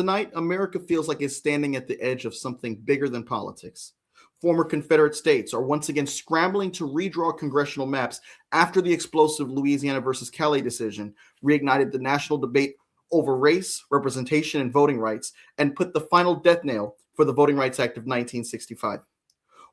Tonight, America feels like it's standing at the edge of something bigger than politics. Former Confederate states are once again scrambling to redraw congressional maps after the explosive Louisiana versus Cali decision reignited the national debate over race, representation, and voting rights, and put the final death nail for the Voting Rights Act of 1965.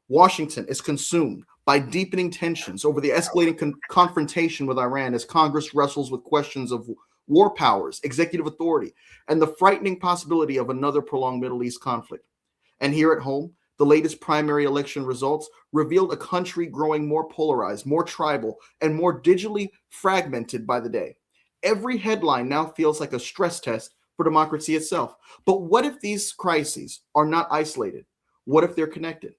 Washington is consumed by deepening tensions over the escalating confrontation with Iran as Congress wrestles with questions of war powers, executive authority, and the frightening possibility of another prolonged Middle East conflict. And here at home, the latest primary election results revealed a country growing more polarized, more tribal, and more digitally fragmented by the day. Every headline now feels like a stress test for democracy itself. But what if these crises are not isolated? What if they're connected?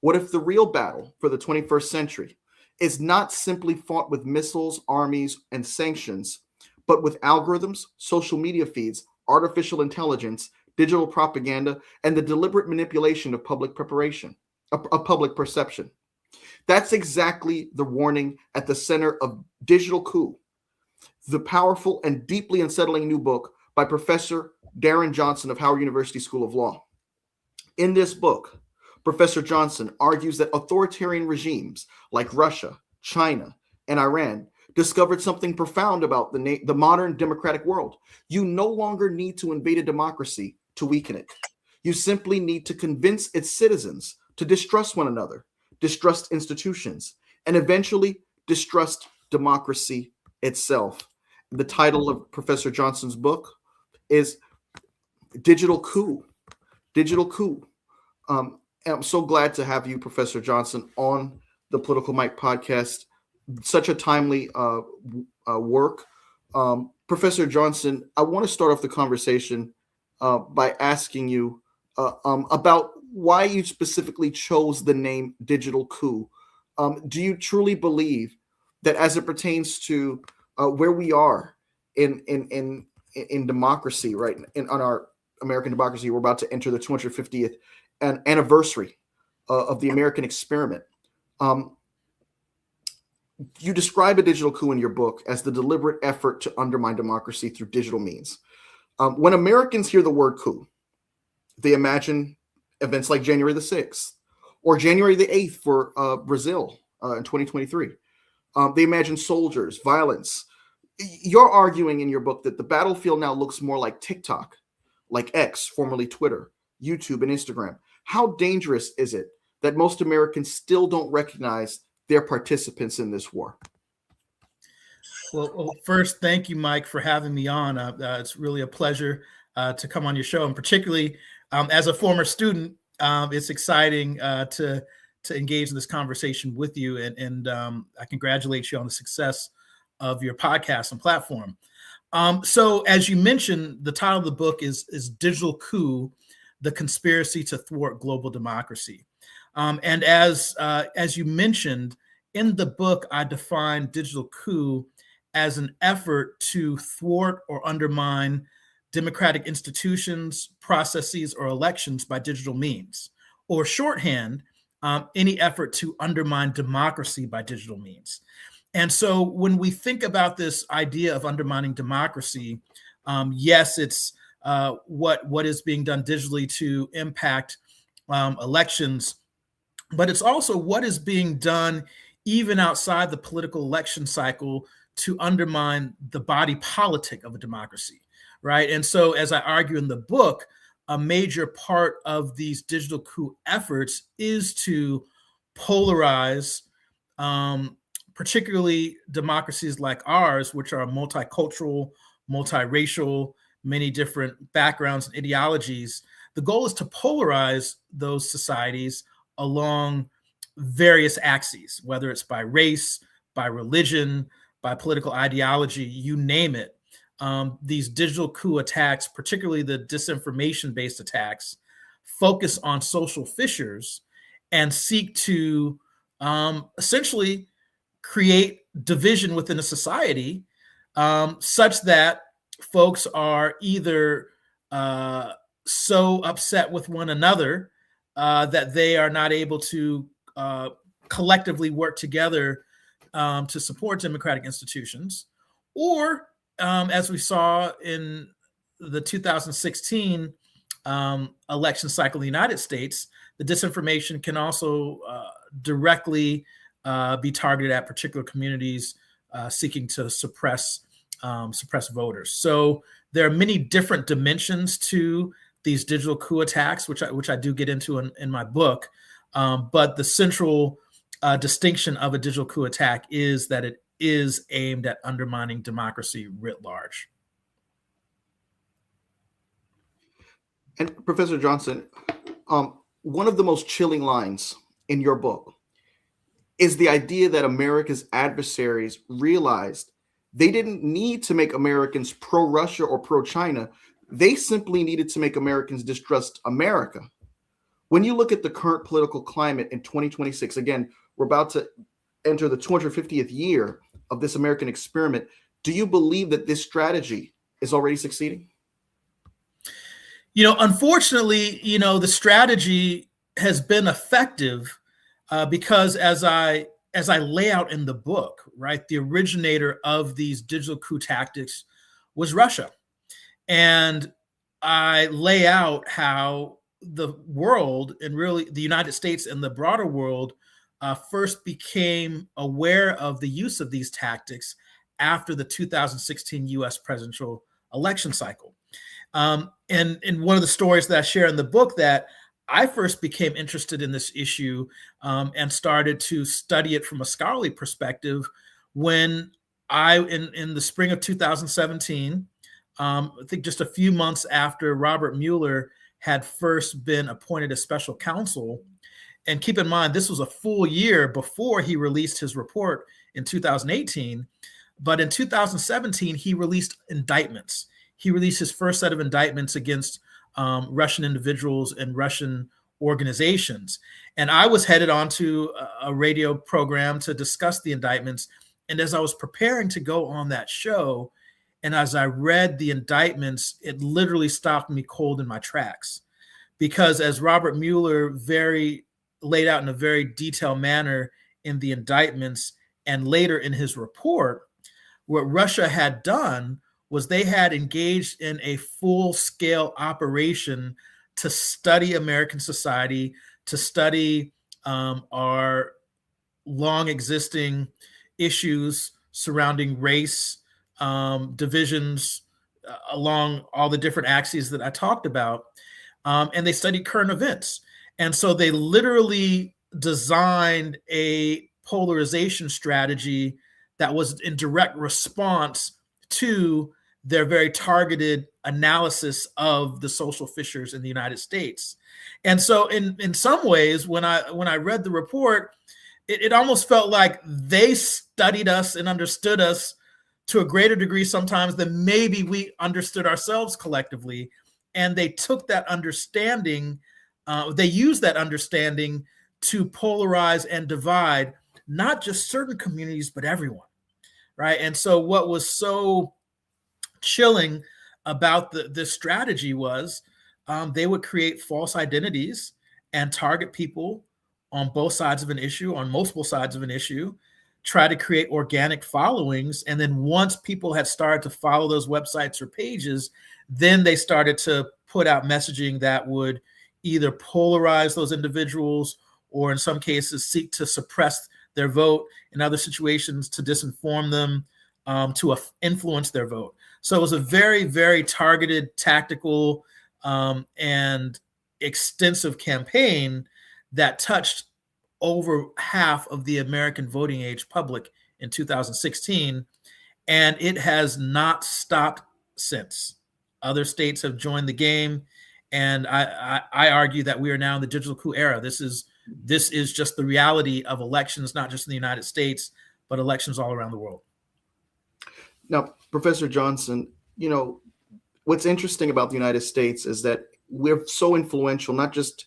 What if the real battle for the 21st century is not simply fought with missiles, armies, and sanctions, but with algorithms, social media feeds, artificial intelligence, digital propaganda, and the deliberate manipulation of public perception? That's exactly the warning at the center of Digital Coup, the powerful and deeply unsettling new book by Professor Darin Johnson of Howard University School of Law. In this book, Professor Johnson argues that authoritarian regimes like Russia, China, and Iran discovered something profound about the modern democratic world. You no longer need to invade a democracy to weaken it. You simply need to convince its citizens to distrust one another, distrust institutions, and eventually distrust democracy itself. The title of Professor Johnson's book is Digital Coup. Digital Coup. I'm so glad to have you, Professor Johnson, on the Political Mike podcast. Such a timely work. Professor Johnson, I want to start off the conversation by asking you about why you specifically chose the name Digital Coup. Do you truly believe that as it pertains to where we are in democracy, right, on our American democracy, we're about to enter the 250th anniversary of the American experiment. You describe a digital coup in your book as the deliberate effort to undermine democracy through digital means. When Americans hear the word coup, they imagine events like January the 6th or January the 8th for Brazil in 2023. They imagine soldiers, violence. You're arguing in your book that the battlefield now looks more like TikTok, like X, formerly Twitter, YouTube, and Instagram. How dangerous is it that most Americans still don't recognize they're participants in this war? Well, first, thank you, Mike, for having me on. It's really a pleasure to come on your show, and particularly as a former student, it's exciting to engage in this conversation with you. And I congratulate you on the success of your podcast and platform. So, as you mentioned, the title of the book is Digital Coup: The Conspiracy to Thwart Global Democracy. And as you mentioned, in the book, I define digital coup as an effort to thwart or undermine democratic institutions, processes, or elections by digital means, or shorthand, any effort to undermine democracy by digital means. And so when we think about this idea of undermining democracy, yes, it's what is being done digitally to impact elections, but it's also what is being done even outside the political election cycle to undermine the body politic of a democracy, right? And so, as I argue in the book, a major part of these digital coup efforts is to polarize, particularly democracies like ours, which are multicultural, multiracial, many different backgrounds and ideologies. The goal is to polarize those societies along various axes, whether it's by race, by religion, by political ideology, you name it. These digital coup attacks, particularly the disinformation-based attacks, focus on social fissures and seek to essentially create division within a society such that folks are either so upset with one another that they are not able to collectively work together to support democratic institutions, or as we saw in the 2016 election cycle in the United States, the disinformation can also directly be targeted at particular communities seeking to suppress voters. So there are many different dimensions to these digital coup attacks, which I do get into in my book. But the central distinction of a digital coup attack is that it is aimed at undermining democracy writ large. And Professor Johnson, one of the most chilling lines in your book is the idea that America's adversaries realized they didn't need to make Americans pro-Russia or pro-China. They simply needed to make Americans distrust America. When you look at the current political climate in 2026, again, we're about to enter the 250th year of this American experiment. Do you believe that this strategy is already succeeding? Unfortunately, the strategy has been effective because as I lay out in the book, right, the originator of these digital coup tactics was Russia. And I lay out how the world, and really the United States and the broader world, first became aware of the use of these tactics after the 2016 US presidential election cycle. And one of the stories that I share in the book, that I first became interested in this issue and started to study it from a scholarly perspective when in the spring of 2017, I think just a few months after Robert Mueller had first been appointed as special counsel. And keep in mind, this was a full year before he released his report in 2018. But in 2017, he released indictments. He released his first set of indictments against Russian individuals and Russian organizations. And I was headed onto a radio program to discuss the indictments. And as I was preparing to go on that show, and as I read the indictments, it literally stopped me cold in my tracks. Because as Robert Mueller laid out in a very detailed manner in the indictments and later in his report, what Russia had done was they had engaged in a full-scale operation to study American society, to study our long-existing issues surrounding race, divisions along all the different axes that I talked about, and they studied current events. And so they literally designed a polarization strategy that was in direct response to their very targeted analysis of the social fissures in the United States. And so in some ways, when I read the report, it almost felt like they studied us and understood us to a greater degree sometimes than maybe we understood ourselves collectively. And they took that understanding, they used that understanding to polarize and divide not just certain communities, but everyone, right? And so what was so chilling about this strategy was they would create false identities and target people on both sides of an issue, on multiple sides of an issue, try to create organic followings. And then once people had started to follow those websites or pages, then they started to put out messaging that would either polarize those individuals or in some cases seek to suppress their vote, in other situations to disinform them, to influence their vote. So it was a very, very targeted, tactical, and extensive campaign that touched over half of the American voting age public in 2016, and it has not stopped since. Other states have joined the game, and I argue that we are now in the digital coup era. This is just the reality of elections, not just in the United States, but elections all around the world. Now, Professor Johnson, what's interesting about the United States is that we're so influential, not just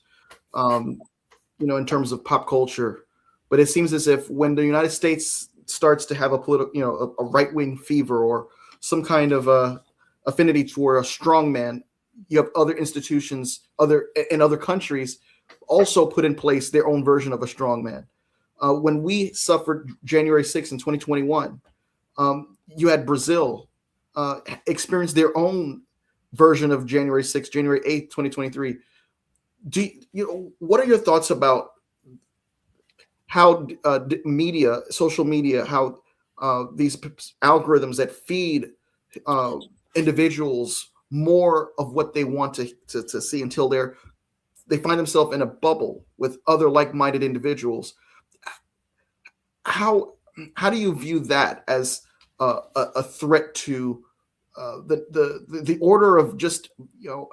in terms of pop culture, but it seems as if when the United States starts to have a political, a right-wing fever or some kind of affinity toward a strong man, you have other institutions, in other countries also put in place their own version of a strong man. When we suffered January 6th in 2021, you had Brazil experience their own version of January 6th, January 8th, 2023. What are your thoughts about how media, social media, how these algorithms that feed individuals more of what they want to see until they find themselves in a bubble with other like-minded individuals? How do you view that as a threat to the order of just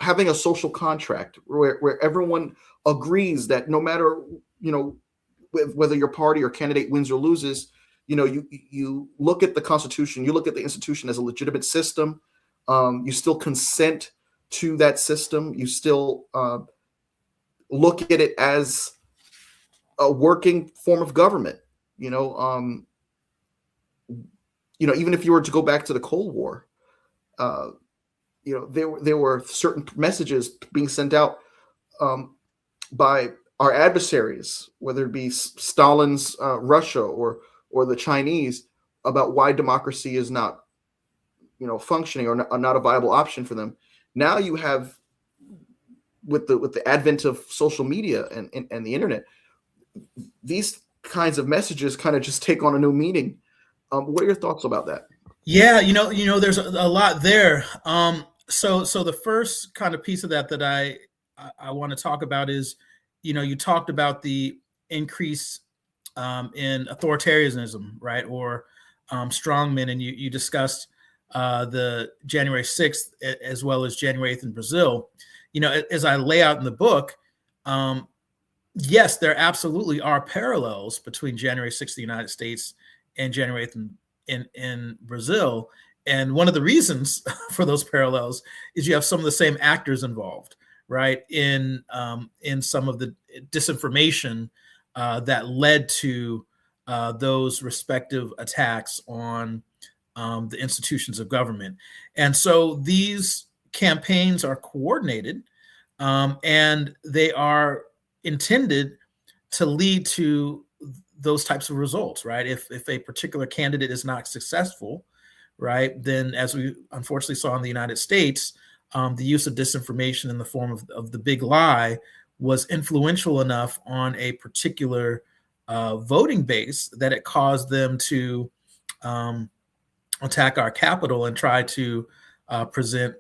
having a social contract where everyone agrees that no matter whether your party or candidate wins or loses, you look at the Constitution, you look at the institution as a legitimate system. You still consent to that system. You still look at it as a working form of government. Even if you were to go back to the Cold War, there were certain messages being sent out by our adversaries, whether it be Stalin's Russia or the Chinese, about why democracy is not functioning or not a viable option for them. Now you have, with the advent of social media and the internet, these kinds of messages kind of just take on a new meaning. What are your thoughts about that? Yeah, there's a lot there. So the first kind of piece of that I want to talk about is, you talked about the increase in authoritarianism, right, or strongmen, and you discussed the January 6th as well as January 8th in Brazil. As I lay out in the book, yes, there absolutely are parallels between January 6th in the United States and January 8th in Brazil. And one of the reasons for those parallels is you have some of the same actors involved, right, in some of the disinformation that led to those respective attacks on the institutions of government. And so these campaigns are coordinated, and they are intended to lead to those types of results, right? If a particular candidate is not successful, right, then as we unfortunately saw in the United States, the use of disinformation in the form of the big lie was influential enough on a particular voting base that it caused them to attack our Capitol and try to prevent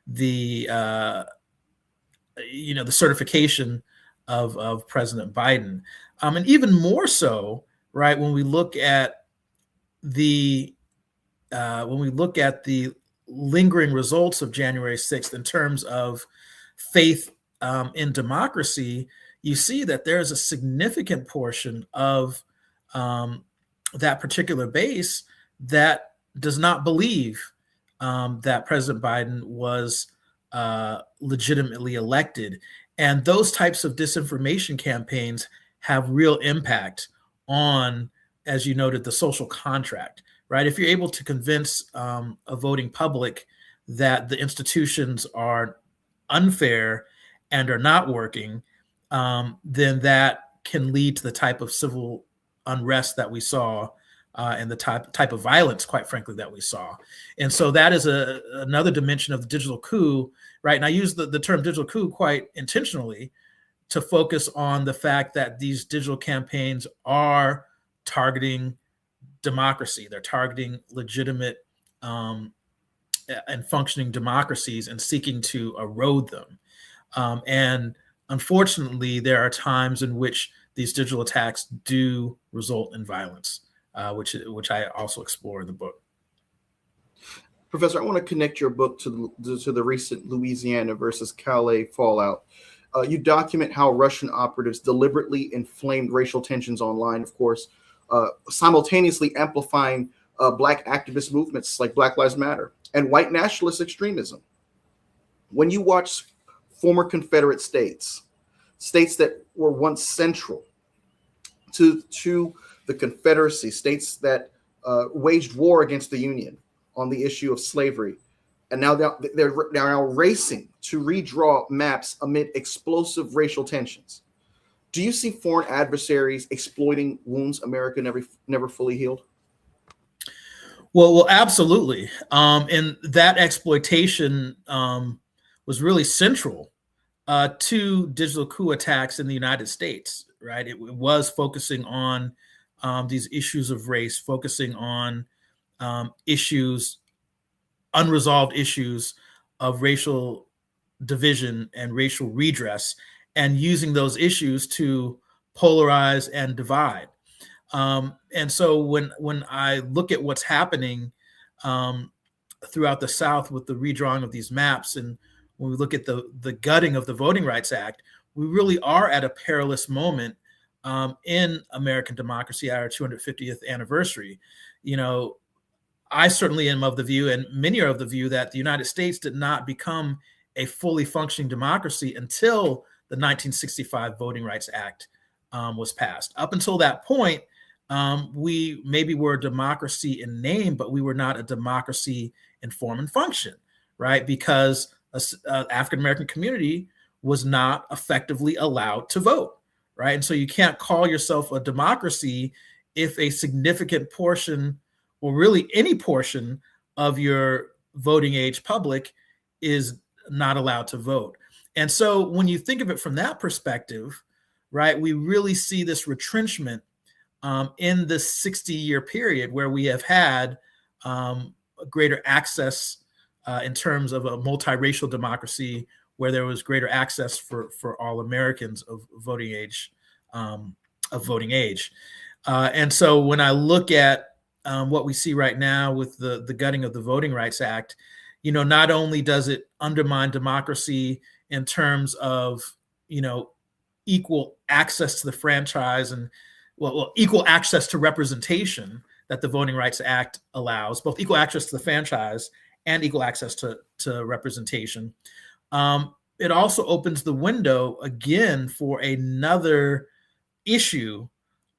the the certification of President Biden, and even more so, right, when we look at the lingering results of January 6th in terms of faith in democracy, you see that there's a significant portion of that particular base that does not believe that President Biden was legitimately elected. And those types of disinformation campaigns have real impact on, as you noted, the social contract, right? If you're able to convince a voting public that the institutions are unfair and are not working, then that can lead to the type of civil unrest that we saw and the type of violence, quite frankly, that we saw. And so that is another dimension of the digital coup, right? And I use the term digital coup quite intentionally to focus on the fact that these digital campaigns are targeting democracy. They're targeting legitimate and functioning democracies and seeking to erode them. And unfortunately, there are times in which these digital attacks do result in violence, which I also explore in the book. Professor, I want to connect your book to the recent Louisiana versus Calais fallout. You document how Russian operatives deliberately inflamed racial tensions online, of course, simultaneously amplifying Black activist movements like Black Lives Matter and white nationalist extremism. When you watch former Confederate states that were once central to the Confederacy, states that waged war against the Union on the issue of slavery, and now they're now racing to redraw maps amid explosive racial tensions. Do you see foreign adversaries exploiting wounds America never fully healed? Well, absolutely. And that exploitation was really central to digital coup attacks in the United States, right? It was focusing on these issues of race, focusing on issues, unresolved issues of racial division and racial redress, and using those issues to polarize and divide. And so when I look at what's happening throughout the South with the redrawing of these maps, and when we look at the gutting of the Voting Rights Act, we really are at a perilous moment in American democracy at our 250th anniversary. You know, I certainly am of the view, and many are of the view, that the United States did not become a fully functioning democracy until the 1965 Voting Rights Act was passed. Up until that point, we maybe were a democracy in name, but we were not a democracy in form and function, right? Because African American community was not effectively allowed to vote, right? And so you can't call yourself a democracy if a significant portion, or really any portion of your voting age public, is not allowed to vote. And so when you think of it from that perspective, right, we really see this retrenchment in this 60-year period where we have had greater access in terms of a multiracial democracy, where there was greater access for all Americans of voting age. And so when I look at what we see right now with the gutting of the Voting Rights Act, you know, not only does it undermine democracy in terms of, you know, equal access to the franchise and equal access to representation that the Voting Rights Act allows, both equal access to the franchise and equal access to representation. It also opens the window again for another issue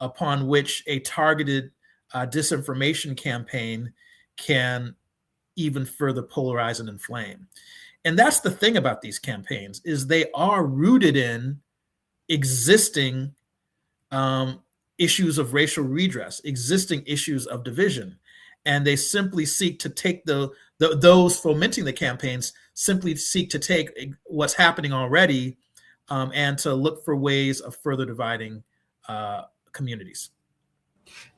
upon which a targeted disinformation campaign can even further polarize and inflame. And that's the thing about these campaigns, is they are rooted in existing issues of racial redress, existing issues of division. And they simply seek to take those fomenting the campaigns simply seek to take what's happening already and to look for ways of further dividing communities.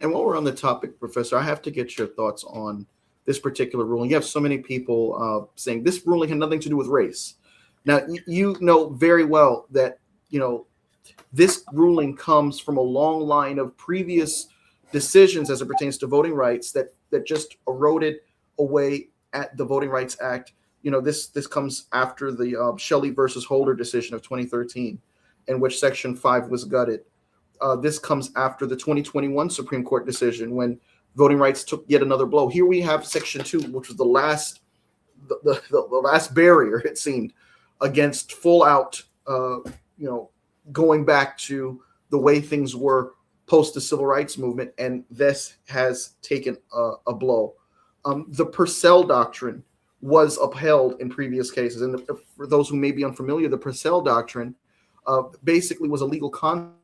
And while we're on the topic, Professor, I have to get your thoughts on this particular ruling. You have so many people saying this ruling had nothing to do with race. Now, you know very well that, you know, this ruling comes from a long line of previous decisions as it pertains to voting rights that just eroded away at the Voting Rights Act. You know, this comes after the Shelley versus Holder decision of 2013, in which Section 5 was gutted. This comes after the 2021 Supreme Court decision, when voting rights took yet another blow. Here we have Section 2, which was the last barrier, it seemed, against full out, going back to the way things were post the Civil Rights Movement, and this has taken a blow. The Purcell Doctrine was upheld in previous cases, and for those who may be unfamiliar, the Purcell Doctrine basically was a legal concept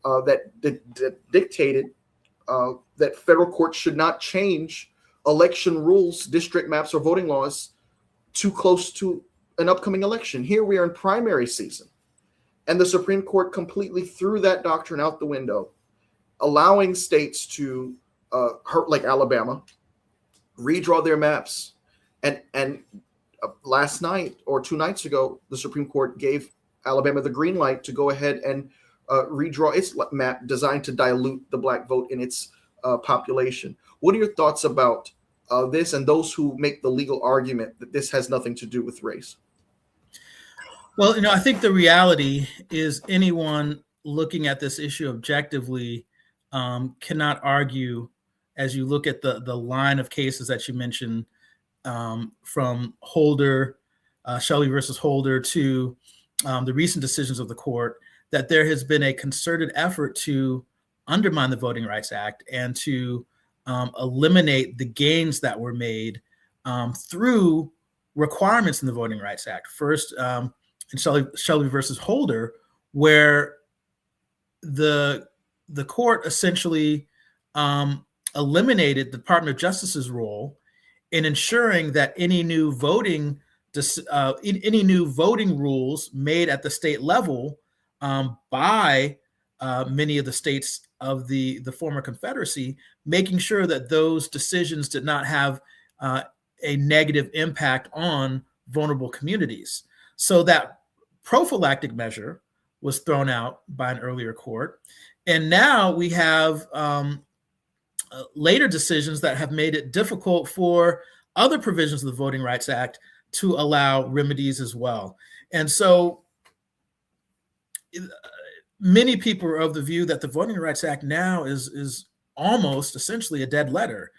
that dictated that federal courts should not change election rules, district maps, or voting laws too close to an upcoming election. Here we are in primary season, and the Supreme Court completely threw that doctrine out the window, allowing states to, like Alabama, redraw their maps. And last night or 2 nights ago, the Supreme Court gave Alabama the green light to go ahead and redraw its map designed to dilute the Black vote in its population. What are your thoughts about this and those who make the legal argument that this has nothing to do with race? Well, you know, I think the reality is anyone looking at this issue objectively cannot argue, as you look at the line of cases that you mentioned, from Holder, Shelley versus Holder, to the recent decisions of the court, that there has been a concerted effort to undermine the Voting Rights Act and to eliminate the gains that were made through requirements in the Voting Rights Act. First, in Shelley versus Holder, where the court essentially eliminated the Department of Justice's role in ensuring that any new voting rules made at the state level by many of the states of the former Confederacy, making sure that those decisions did not have a negative impact on vulnerable communities. So that prophylactic measure was thrown out by an earlier court. And now we have later decisions that have made it difficult for other provisions of the Voting Rights Act to allow remedies as well. And so many people are of the view that the Voting Rights Act now is almost essentially a dead letter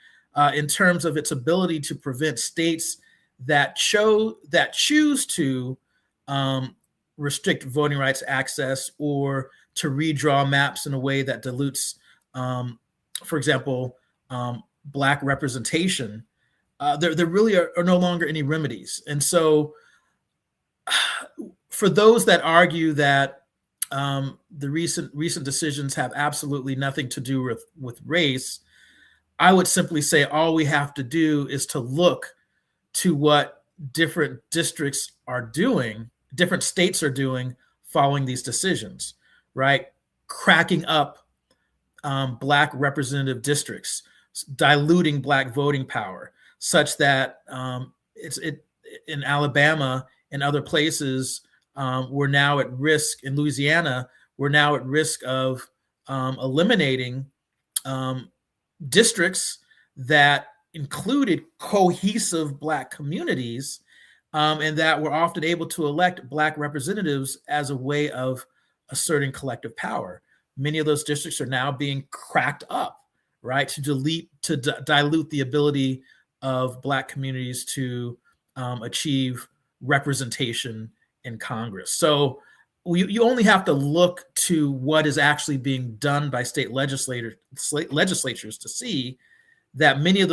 in terms of its ability to prevent states that choose to restrict voting rights access or to redraw maps in a way that dilutes, for example, Black representation. There really are no longer any remedies. And so for those that argue that the recent decisions have absolutely nothing to do with race, I would simply say all we have to do is to look to what different districts are doing, different states are doing following these decisions, right? Cracking up Black representative districts, diluting Black voting power, such that in Alabama and other places, we're now at risk. In Louisiana, we're now at risk of eliminating districts that included cohesive Black communities, and that were often able to elect Black representatives as a way of asserting collective power. Many of those districts are now being cracked up, right, to dilute the ability of Black communities to achieve representation in Congress. So you only have to look to what is actually being done by state legislatures to see that many of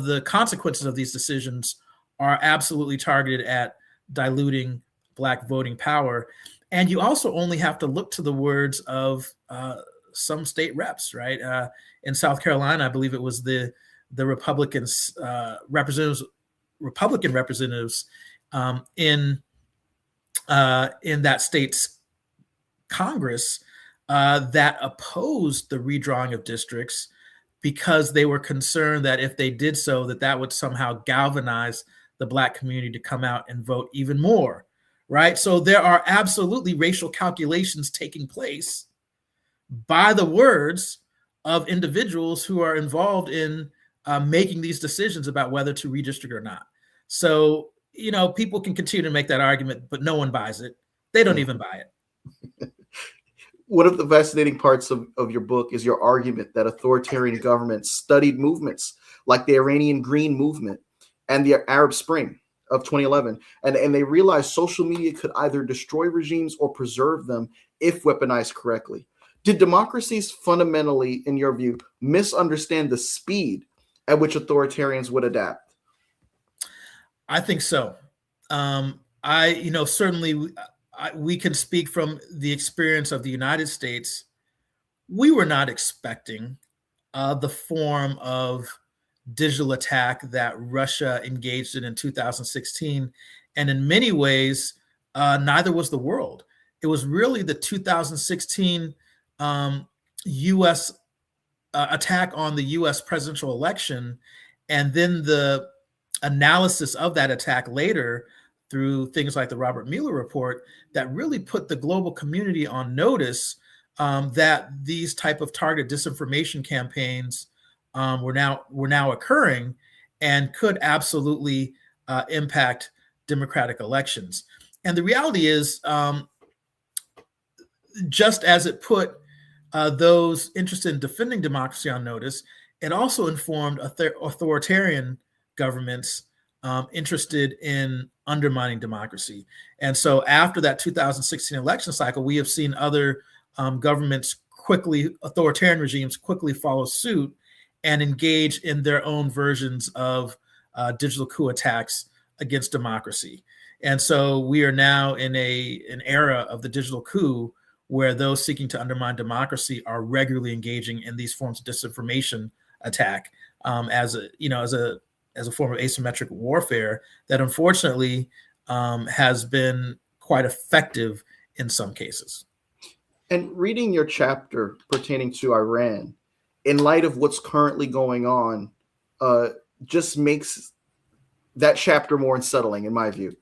the consequences of these decisions are absolutely targeted at diluting Black voting power. And you also only have to look to the words of some state reps, right? In South Carolina, I believe it was the Republican representatives in that state's Congress that opposed the redrawing of districts because they were concerned that if they did so, that would somehow galvanize the Black community to come out and vote even more, right? So there are absolutely racial calculations taking place by the words of individuals who are involved in making these decisions about whether to redistrict or not. So, people can continue to make that argument, but no one buys it. They don't even buy it. One of the fascinating parts of your book is your argument that authoritarian governments studied movements like the Iranian Green Movement and the Arab Spring of 2011, and they realized social media could either destroy regimes or preserve them if weaponized correctly. Did democracies fundamentally, in your view, misunderstand the speed at which authoritarians would adapt? I think so. Certainly we can speak from the experience of the United States. We were not expecting the form of digital attack that Russia engaged in 2016. And in many ways, neither was the world. It was really the 2016 U.S. Attack on the U.S. presidential election, and then the analysis of that attack later through things like the Robert Mueller report that really put the global community on notice that these type of targeted disinformation campaigns were now occurring and could absolutely impact democratic elections. And the reality is, just as it put those interested in defending democracy on notice, it also informed authoritarian governments interested in undermining democracy. And so after that 2016 election cycle, we have seen other governments authoritarian regimes quickly follow suit and engage in their own versions of digital coup attacks against democracy. And so we are now in an era of the digital coup where those seeking to undermine democracy are regularly engaging in these forms of disinformation attack as a form of asymmetric warfare that unfortunately has been quite effective in some cases. And reading your chapter pertaining to Iran, in light of what's currently going on, just makes that chapter more unsettling, in my view.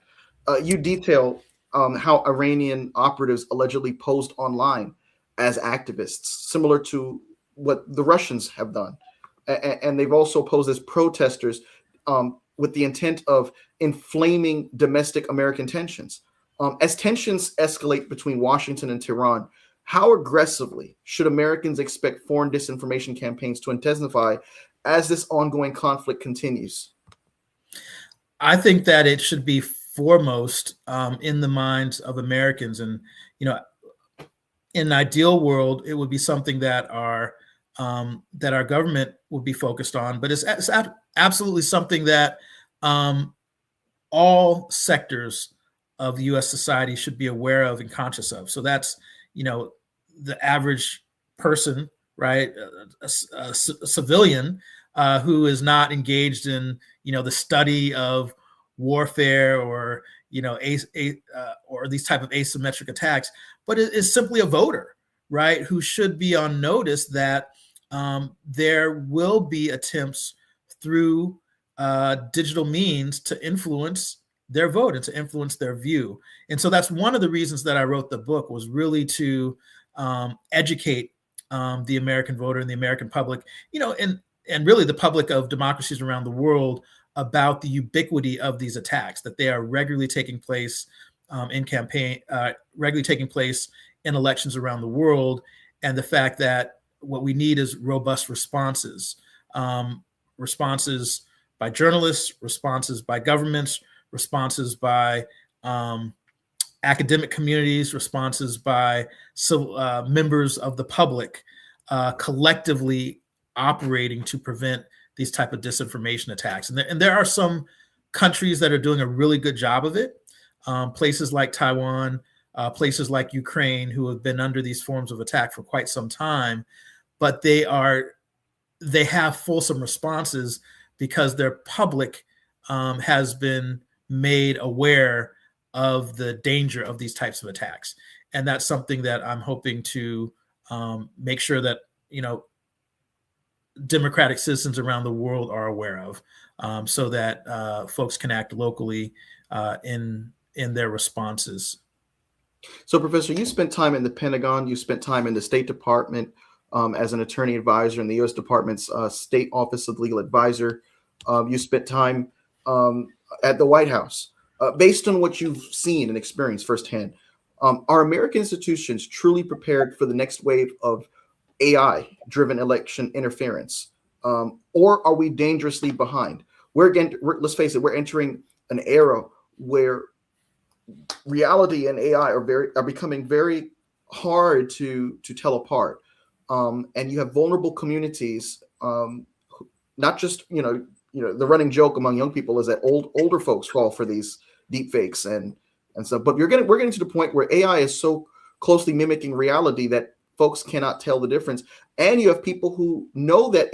You detail how Iranian operatives allegedly posed online as activists, similar to what the Russians have done. And they've also posed as protesters with the intent of inflaming domestic American tensions. As tensions escalate between Washington and Tehran, how aggressively should Americans expect foreign disinformation campaigns to intensify as this ongoing conflict continues? I think that it should be foremost in the minds of Americans. And, in an ideal world, it would be something that our government would be focused on. But it's absolutely something that all sectors of U.S. society should be aware of and conscious of. So that's, the average person, right? A civilian who is not engaged in, the study of warfare or, or these type of asymmetric attacks, but it is simply a voter, right? Who should be on notice that there will be attempts through digital means to influence their vote and to influence their view. And so that's one of the reasons that I wrote the book, was really to educate the American voter and the American public, and really the public of democracies around the world about the ubiquity of these attacks, that they are regularly taking place regularly taking place in elections around the world, and the fact that what we need is robust responses, responses by journalists, responses by governments, responses by academic communities, responses by members of the public, collectively operating to prevent these type of disinformation attacks. And there are some countries that are doing a really good job of it. Places like Taiwan, places like Ukraine, who have been under these forms of attack for quite some time, but they have fulsome responses because their public has been made aware of the danger of these types of attacks. And that's something that I'm hoping to make sure that, democratic citizens around the world are aware of, so that folks can act locally in their responses. So, Professor, you spent time in the Pentagon, you spent time in the State Department as an attorney advisor in the U.S. Department's State Office of Legal Advisor. You spent time at the White House. Based on what you've seen and experienced firsthand, are American institutions truly prepared for the next wave of AI-driven election interference, or are we dangerously behind? Let's face it, we're entering an era where reality and AI are becoming very hard to tell apart, and you have vulnerable communities. Not just the running joke among young people is that older folks fall for these deep fakes and stuff. But we're getting to the point where AI is so closely mimicking reality that folks cannot tell the difference. And you have people who know that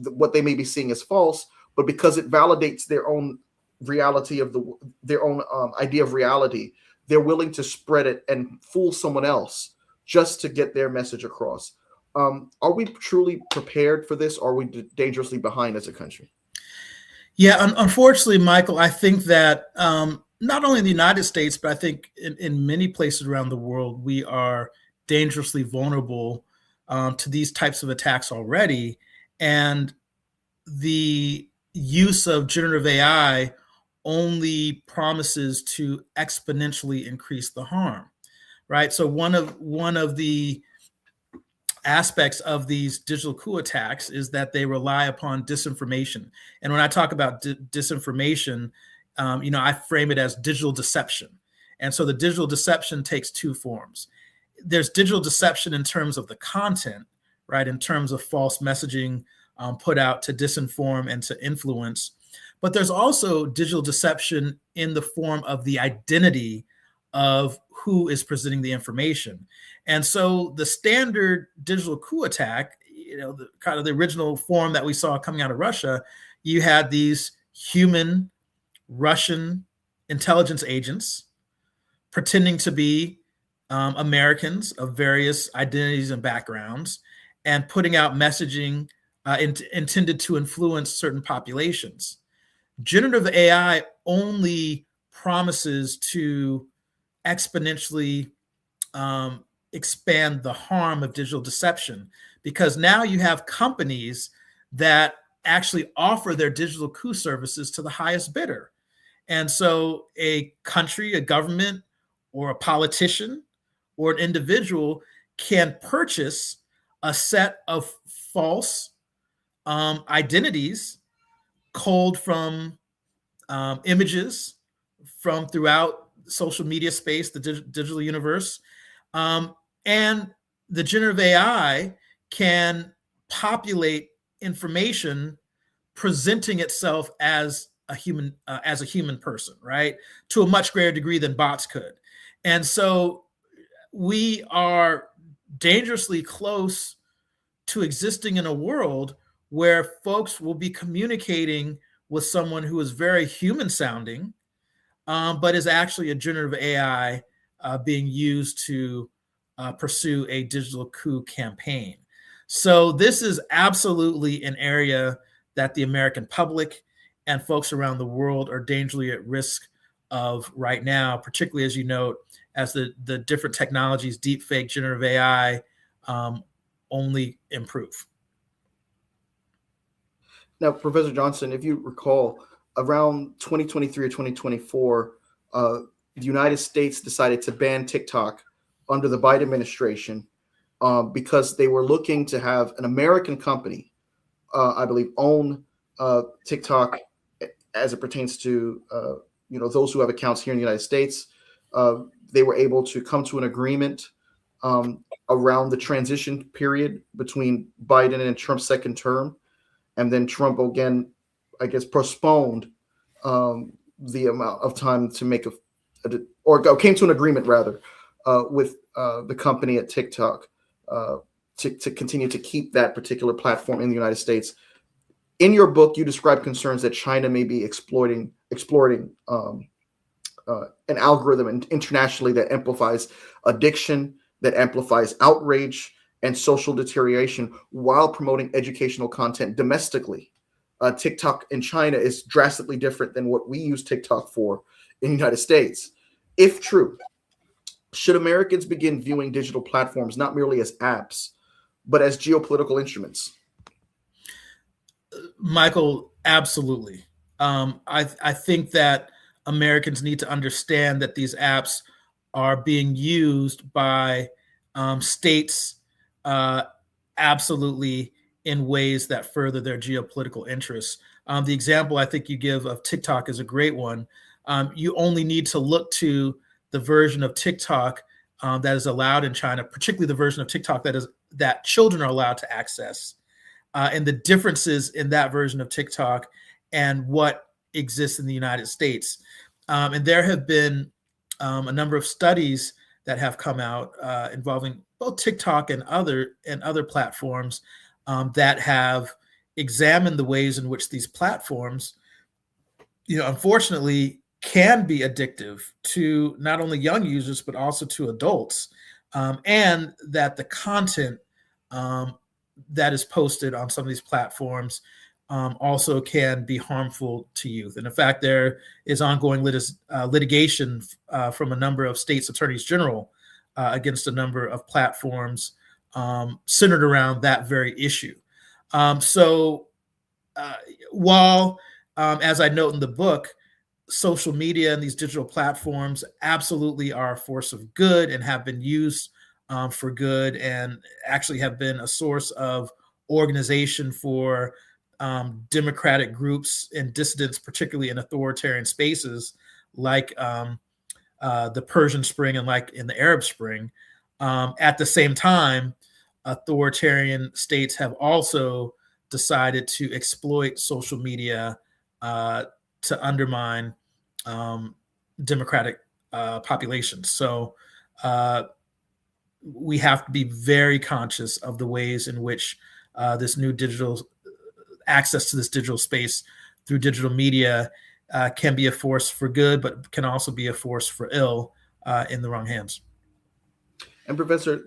what they may be seeing is false, but because it validates their own reality of their own idea of reality, they're willing to spread it and fool someone else just to get their message across. Are we truly prepared for this, or are we dangerously behind as a country? Yeah, unfortunately, Michael, I think that not only in the United States, but I think in many places around the world, we are dangerously vulnerable to these types of attacks already. And the use of generative AI only promises to exponentially increase the harm, right? So one of the aspects of these digital coup attacks is that they rely upon disinformation. And when I talk about disinformation, I frame it as digital deception. And so the digital deception takes two forms. There's digital deception in terms of the content, right? In terms of false messaging put out to disinform and to influence. But there's also digital deception in the form of the identity of who is presenting the information. And so the standard digital coup attack, the kind of the original form that we saw coming out of Russia, you had these human Russian intelligence agents pretending to be Americans of various identities and backgrounds, and putting out messaging intended to influence certain populations. Generative AI only promises to exponentially expand the harm of digital deception, because now you have companies that actually offer their digital coup services to the highest bidder. And so a country, a government, or a politician, or an individual can purchase a set of false identities culled from images from throughout social media space, the digital universe. And the generative AI can populate information presenting itself as a human person, right? To a much greater degree than bots could. And so we are dangerously close to existing in a world where folks will be communicating with someone who is very human sounding, but is actually a generative AI being used to pursue a digital coup campaign. So this is absolutely an area that the American public and folks around the world are dangerously at risk of right now, particularly, as you note, as the different technologies, deepfake, generative AI, only improve. Now, Professor Johnson, if you recall, around 2023 or 2024, the United States decided to ban TikTok under the Biden administration because they were looking to have an American company, I believe, own TikTok as it pertains to those who have accounts here in the United States. They were able to come to an agreement around the transition period between Biden and Trump's second term. And then Trump again, I guess, postponed the amount of time to make or came to an agreement rather with the company at TikTok to continue to keep that particular platform in the United States. In your book, you describe concerns that China may be exploiting an algorithm internationally that amplifies addiction, that amplifies outrage and social deterioration while promoting educational content domestically. TikTok in China is drastically different than what we use TikTok for in the United States. If true, should Americans begin viewing digital platforms not merely as apps, but as geopolitical instruments? Michael, absolutely. I think that Americans need to understand that these apps are being used by states absolutely in ways that further their geopolitical interests. The example I think you give of TikTok is a great one. You only need to look to the version of TikTok that is allowed in China, particularly the version of TikTok that children are allowed to access, and the differences in that version of TikTok and what exists in the United States. And there have been a number of studies that have come out involving both TikTok and other platforms that have examined the ways in which these platforms, unfortunately, can be addictive to not only young users but also to adults, and that the content that is posted on some of these platforms also can be harmful to youth. And in fact, there is ongoing litigation from a number of states' attorneys general against a number of platforms centered around that very issue. So while, as I note in the book, social media and these digital platforms absolutely are a force of good and have been used for good, and actually have been a source of organization for democratic groups and dissidents, particularly in authoritarian spaces like the Persian Spring and like in the Arab Spring. At the same time, authoritarian states have also decided to exploit social media to undermine democratic populations. So we have to be very conscious of the ways in which this new digital access to this digital space through digital media can be a force for good, but can also be a force for ill in the wrong hands. And Professor,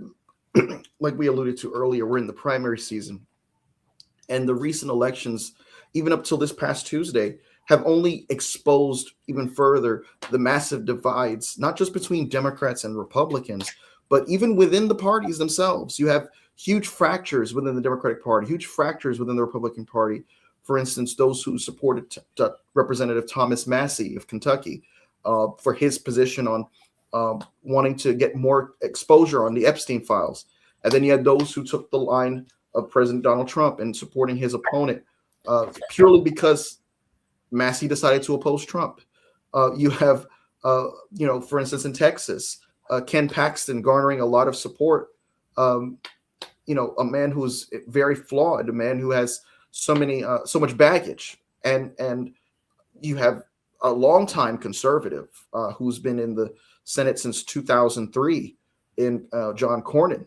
like we alluded to earlier, we're in the primary season, and the recent elections, even up till this past Tuesday, have only exposed even further the massive divides, not just between Democrats and Republicans, but even within the parties themselves. You have huge fractures within the Democratic Party, huge fractures within the Republican Party. For instance, those who supported Representative Thomas Massie of Kentucky for his position on wanting to get more exposure on the Epstein files. And then you had those who took the line of President Donald Trump and supporting his opponent purely because Massie decided to oppose Trump. You have, for instance, in Texas, Ken Paxton garnering a lot of support. A man who's very flawed, a man who has so much baggage, and you have a longtime conservative who's been in the Senate since 2003 in John Cornyn,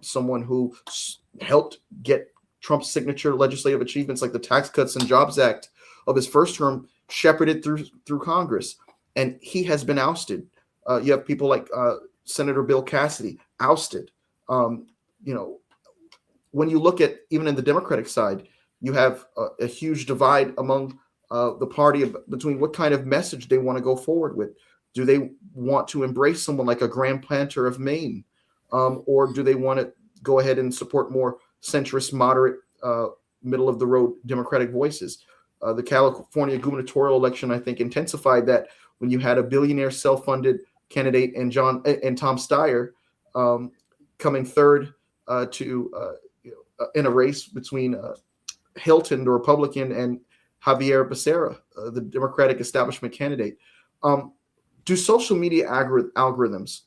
someone who helped get Trump's signature legislative achievements like the Tax Cuts and Jobs Act of his first term shepherded through Congress, and he has been ousted. You have people like Senator Bill Cassidy ousted. When you look at even in the Democratic side, you have a huge divide among the party between what kind of message they want to go forward with. Do they want to embrace someone like a Graham Planter of Maine, or do they want to go ahead and support more centrist, moderate, middle of the road Democratic voices? The California gubernatorial election, I think, intensified that when you had a billionaire self-funded candidate and Tom Steyer coming third in a race between Hilton, the Republican, and Javier Becerra, the Democratic establishment candidate. Do social media algorithms,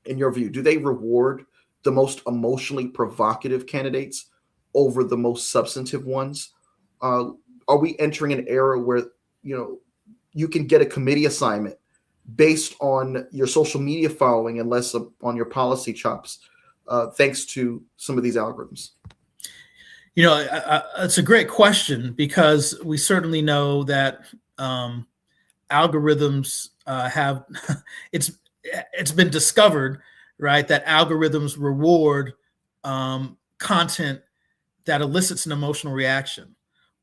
in your view, do they reward the most emotionally provocative candidates over the most substantive ones? Are we entering an era where you can get a committee assignment based on your social media following and less on your policy chops, thanks to some of these algorithms? It's a great question, because we certainly know that algorithms have it's been discovered, right, that algorithms reward content that elicits an emotional reaction,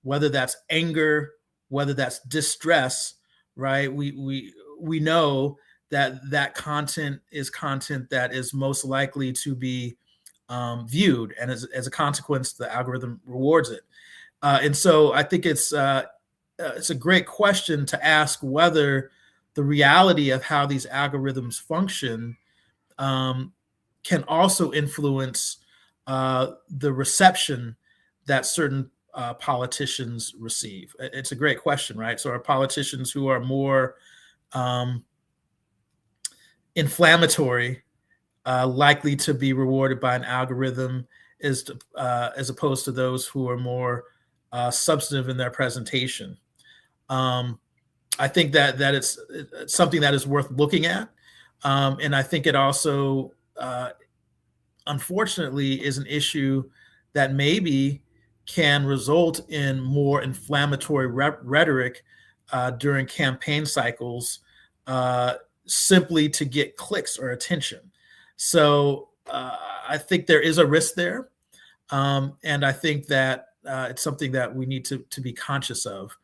whether that's anger, whether that's distress, right? We know that content is content that is most likely to be viewed, and as a consequence, the algorithm rewards it. And so I think it's a great question to ask whether the reality of how these algorithms function can also influence the reception that certain politicians receive. It's a great question, right? So are politicians who are more inflammatory likely to be rewarded by an algorithm as opposed to those who are more substantive in their presentation? I think that it's something that is worth looking at. And I think it also, unfortunately, is an issue that maybe can result in more inflammatory rhetoric during campaign cycles, simply to get clicks or attention. So I think there is a risk there. And I think that it's something that we need to be conscious of,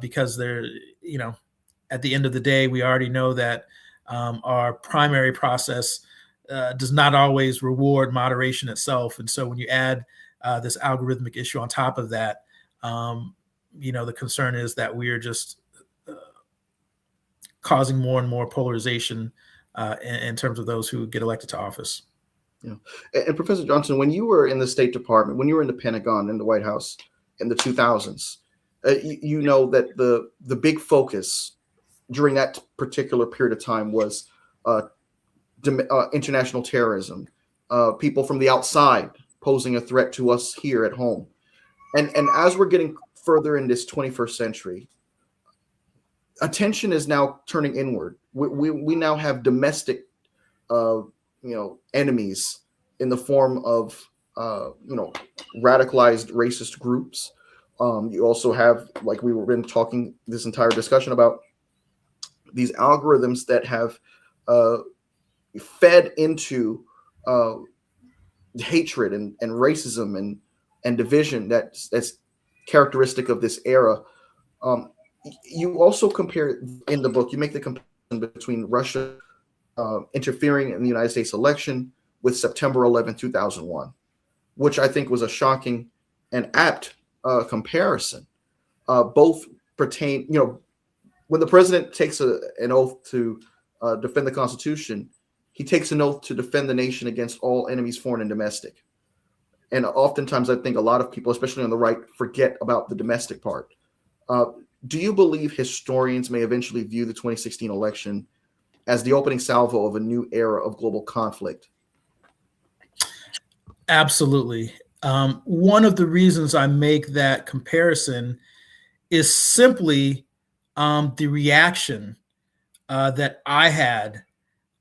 because at the end of the day, we already know that our primary process does not always reward moderation itself. And so when you add this algorithmic issue on top of that, the concern is that we are just causing more and more polarization in terms of those who get elected to office. Yeah. And Professor Johnson, when you were in the State Department, when you were in the Pentagon, in the White House in the 2000s, you know that the big focus during that particular period of time was international terrorism, people from the outside posing a threat to us here at home. And as we're getting further in this 21st century, attention is now turning inward. We now have domestic enemies in the form of radicalized racist groups. You also have, like we were been talking this entire discussion about, these algorithms that have fed into hatred and racism and division that's characteristic of this era. You also compare in the book, you make the comparison between Russia interfering in the United States election with September 11, 2001, which I think was a shocking and apt comparison. Both pertain, when the president takes an oath to defend the Constitution, he takes an oath to defend the nation against all enemies, foreign and domestic. And oftentimes I think a lot of people, especially on the right, forget about the domestic part. Do you believe historians may eventually view the 2016 election as the opening salvo of a new era of global conflict? Absolutely. One of the reasons I make that comparison is simply the reaction that I had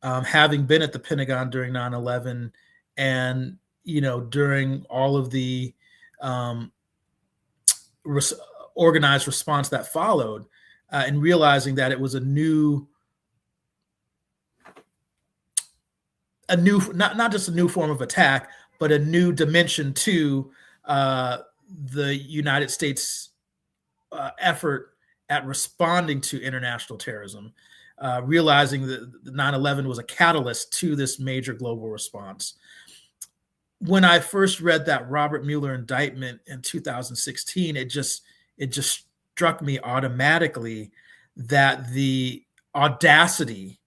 having been at the Pentagon during 9/11 and, during all of the organized response that followed, and realizing that it was a new, not just a new form of attack, but a new dimension to the United States effort at responding to international terrorism, realizing that 9/11 was a catalyst to this major global response. When I first read that Robert Mueller indictment in 2016, it just struck me automatically that the audacity,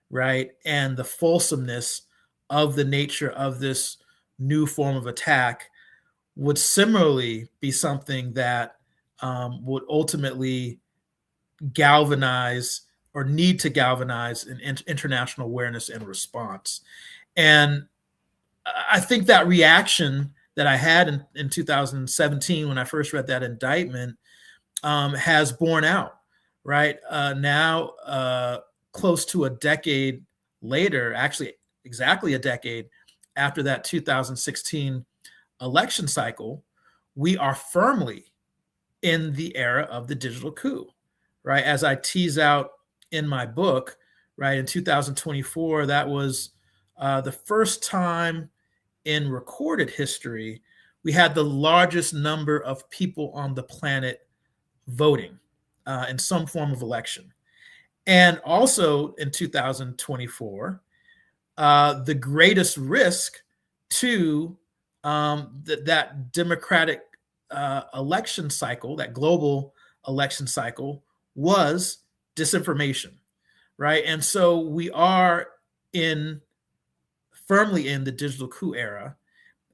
right, and the fulsomeness of the nature of this new form of attack would similarly be something that would ultimately galvanize or need to galvanize an international awareness and response. And I think that reaction that I had in 2017 when I first read that indictment has borne out, right? Now, close to a decade later, actually exactly a decade after that 2016 election cycle, we are firmly in the era of the digital coup, right? As I tease out in my book, right, in 2024, that was the first time in recorded history we had the largest number of people on the planet voting in some form of election. And also in 2024, the greatest risk to that democratic election cycle, that global election cycle, was disinformation, right? And so we are firmly in the digital coup era,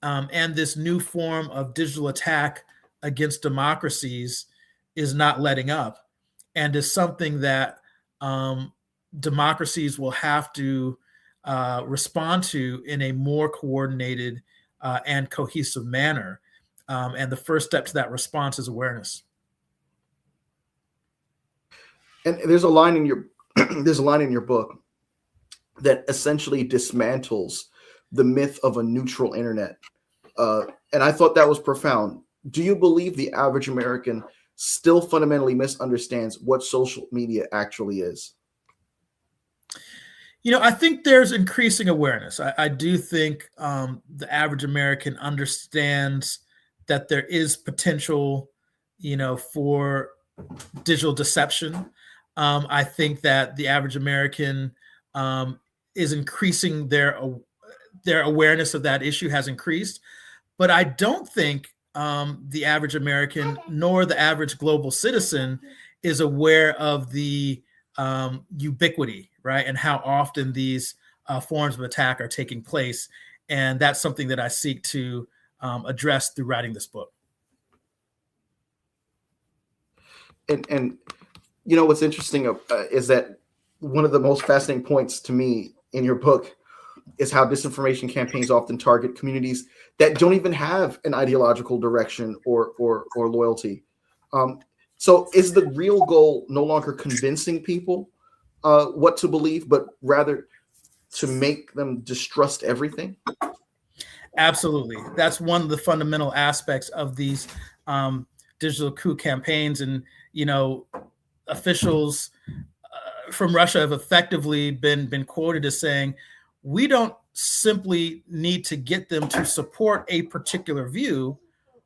and this new form of digital attack against democracies is not letting up, and is something that democracies will have to respond to in a more coordinated and cohesive manner. And the first step to that response is awareness. And there's a line in your book that essentially dismantles the myth of a neutral internet. And I thought that was profound. Do you believe the average American still fundamentally misunderstands what social media actually is? I think there's increasing awareness. I do think the average American understands that there is potential, for digital deception. I think that the average American is increasing their awareness of that issue has increased. But I don't think the average American nor the average global citizen is aware of the ubiquity, right? And how often these forms of attack are taking place. And that's something that I seek to address through writing this book. And what's interesting is that one of the most fascinating points to me in your book is how disinformation campaigns often target communities that don't even have an ideological direction or loyalty. So is the real goal no longer convincing people what to believe, but rather to make them distrust everything? Absolutely. That's one of the fundamental aspects of these digital coup campaigns. And, officials from Russia have effectively been quoted as saying, we don't simply need to get them to support a particular view.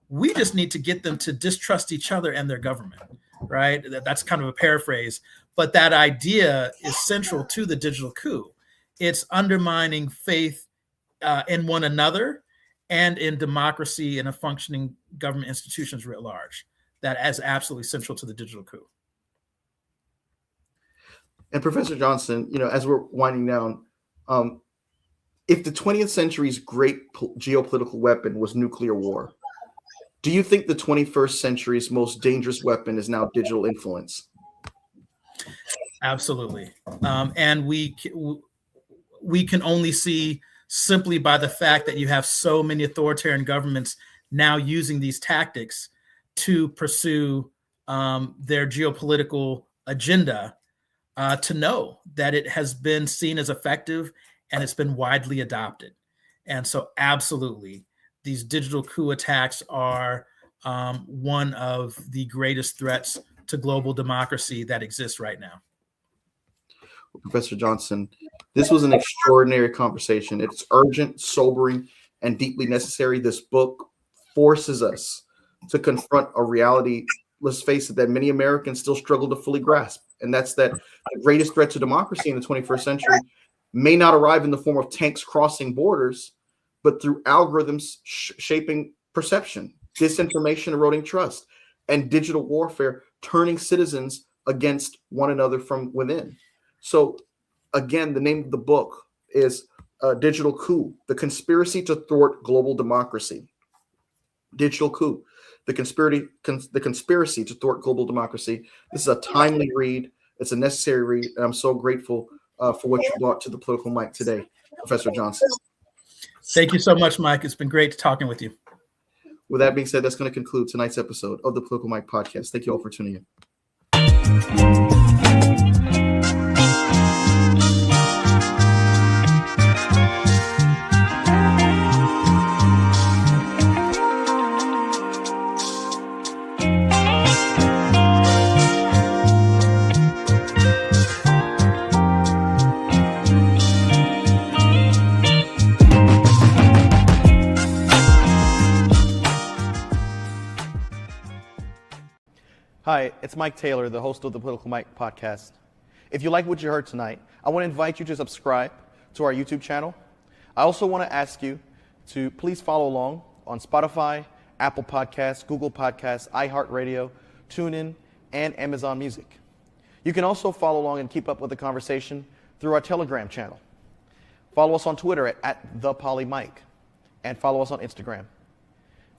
We just need to get them to distrust each other and their government, right? That's kind of a paraphrase, but that idea is central to the digital coup. It's undermining faith in one another and in democracy and a functioning government institutions writ large. That is absolutely central to the digital coup. And Professor Johnson, as we're winding down, if the 20th century's great geopolitical weapon was nuclear war, do you think the 21st century's most dangerous weapon is now digital influence? Absolutely. And we can only see simply by the fact that you have so many authoritarian governments now using these tactics to pursue their geopolitical agenda, to know that it has been seen as effective and it's been widely adopted. And so absolutely, these digital coup attacks are one of the greatest threats to global democracy that exists right now. Well, Professor Johnson, this was an extraordinary conversation. It's urgent, sobering, and deeply necessary. This book forces us to confront a reality, let's face it, that many Americans still struggle to fully grasp. And that's that the greatest threat to democracy in the 21st century may not arrive in the form of tanks crossing borders, but through algorithms shaping perception, disinformation eroding trust, and digital warfare turning citizens against one another from within. So again, the name of the book is Digital Coup, The Conspiracy to Thwart Global Democracy. Digital Coup, the conspiracy to thwart global democracy. This is a timely read. It's a necessary read. And I'm so grateful for what you brought to the Political Mic today, Professor Johnson. Thank you so much, Mike. It's been great talking with you. With that being said, that's going to conclude tonight's episode of the Political Mic podcast. Thank you all for tuning in. Hi, it's Mike Taylor, the host of the Political Mic podcast. If you like what you heard tonight, I want to invite you to subscribe to our YouTube channel. I also want to ask you to please follow along on Spotify, Apple Podcasts, Google Podcasts, iHeartRadio, TuneIn, and Amazon Music. You can also follow along and keep up with the conversation through our Telegram channel. Follow us on Twitter at @ThePolyMic, and follow us on Instagram.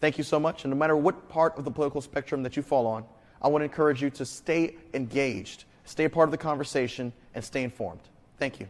Thank you so much, and no matter what part of the political spectrum that you fall on, I want to encourage you to stay engaged, stay a part of the conversation, and stay informed. Thank you.